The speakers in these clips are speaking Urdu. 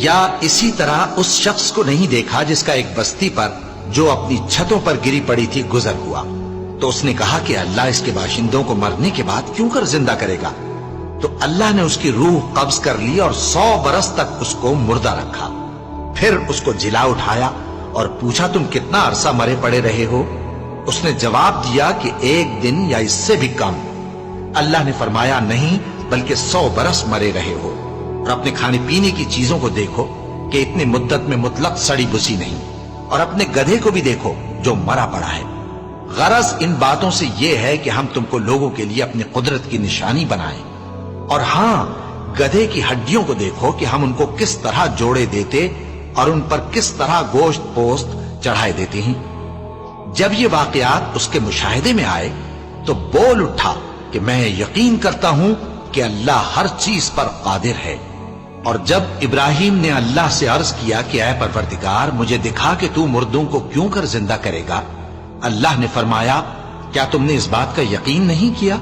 کیا اسی طرح اس شخص کو نہیں دیکھا جس کا ایک بستی پر جو اپنی چھتوں پر گری پڑی تھی گزر ہوا؟ تو اس نے کہا کہ اللہ اس کے باشندوں کو مرنے کے بعد کیوں کر زندہ کرے گا؟ تو اللہ نے اس کی روح قبض کر لی اور 100 برس تک اس کو مردہ رکھا. پھر اس کو جلا اٹھایا اور پوچھا تم کتنا عرصہ مرے پڑے رہے ہو؟ اس نے جواب دیا کہ 1 دن یا اس سے بھی کم. اللہ نے فرمایا نہیں بلکہ 100 برس مرے رہے ہو. اور اپنے کھانے پینے کی چیزوں کو دیکھو کہ اتنی مدت میں مطلق سڑی بسی نہیں، اور اپنے گدھے کو بھی دیکھو جو مرا پڑا ہے. غرض ان باتوں سے یہ ہے کہ ہم تم کو لوگوں کے لیے اپنی قدرت کی نشانی بنائیں. اور ہاں، گدھے کی ہڈیوں کو دیکھو کہ ہم ان کو کس طرح جوڑے دیتے اور ان پر کس طرح گوشت پوست چڑھائے دیتے ہیں. جب یہ واقعات اس کے مشاہدے میں آئے تو بول اٹھا کہ میں یقین کرتا ہوں کہ اللہ ہر چیز پر قادر ہے. اور جب ابراہیم نے اللہ سے عرض کیا کہ اے پروردگار مجھے دکھا کہ تو مردوں کو کیوں کر زندہ کرے گا، اللہ نے فرمایا کیا تم نے اس بات کا یقین نہیں کیا؟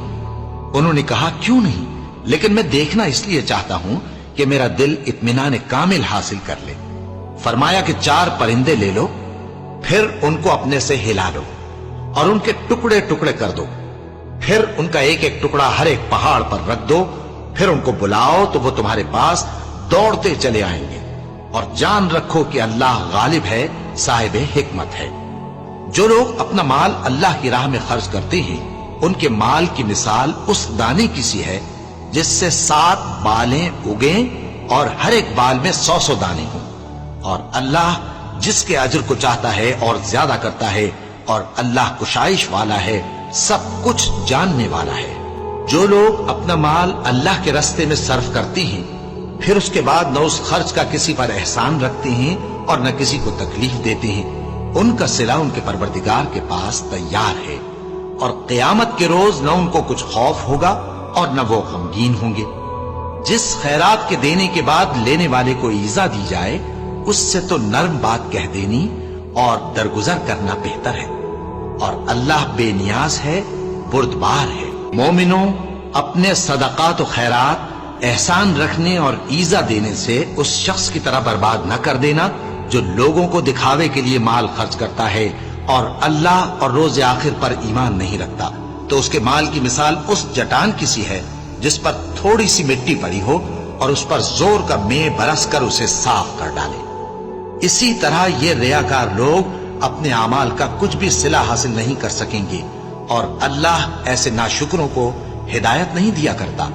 انہوں نے کہا کیوں نہیں، لیکن میں دیکھنا اس لیے چاہتا ہوں کہ میرا دل اطمینان کامل حاصل کر لے. فرمایا کہ 4 پرندے لے لو، پھر ان کو اپنے سے ہلا لو اور ان کے ٹکڑے ٹکڑے کر دو، پھر ان کا ایک ایک ٹکڑا ہر ایک پہاڑ پر رکھ دو، پھر ان کو بلاؤ تو وہ تمہارے پاس دوڑتے چلے آئیں گے. اور جان رکھو کہ اللہ غالب ہے، صاحب حکمت ہے. جو لوگ اپنا مال اللہ کی راہ میں خرچ کرتے ہیں ان کے مال کی مثال اس دانے کی سی ہے جس سے 7 بالیں اگیں اور ہر ایک بال میں 100 دانے ہوں. اور اللہ جس کے اجر کو چاہتا ہے اور زیادہ کرتا ہے، اور اللہ کشائش والا ہے، سب کچھ جاننے والا ہے. جو لوگ اپنا مال اللہ کے راستے میں صرف کرتے ہیں پھر اس کے بعد نہ اس خرچ کا کسی پر احسان رکھتے ہیں اور نہ کسی کو تکلیف دیتے ہیں، ان کا صلہ ان کے پروردگار کے پاس تیار ہے. اور قیامت کے روز نہ ان کو کچھ خوف ہوگا اور نہ وہ غمگین ہوں گے. جس خیرات کے دینے کے بعد لینے والے کو ایذا دی جائے اس سے تو نرم بات کہہ دینی اور درگزر کرنا بہتر ہے. اور اللہ بے نیاز ہے، بردبار ہے. مومنوں، اپنے صدقات و خیرات احسان رکھنے اور ایذا دینے سے اس شخص کی طرح برباد نہ کر دینا جو لوگوں کو دکھاوے کے لیے مال خرچ کرتا ہے اور اللہ اور روز آخر پر ایمان نہیں رکھتا. تو اس کے مال کی مثال اس چٹان کی سی ہے جس پر تھوڑی سی مٹی پڑی ہو اور اس پر زور کا مے برس کر اسے صاف کر ڈالے. اسی طرح یہ ریاکار لوگ اپنے اعمال کا کچھ بھی صلہ حاصل نہیں کر سکیں گے، اور اللہ ایسے ناشکروں کو ہدایت نہیں دیا کرتا.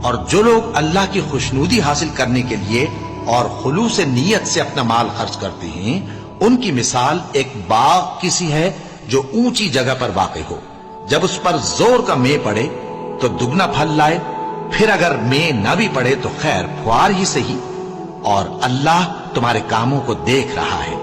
اور جو لوگ اللہ کی خوشنودی حاصل کرنے کے لیے اور خلوص نیت سے اپنا مال خرچ کرتے ہیں ان کی مثال ایک باغ کی سی ہے جو اونچی جگہ پر واقع ہو. جب اس پر زور کا مے پڑے تو دگنا پھل لائے، پھر اگر مے نہ بھی پڑے تو خیر پھوار ہی صحیح. اور اللہ تمہارے کاموں کو دیکھ رہا ہے.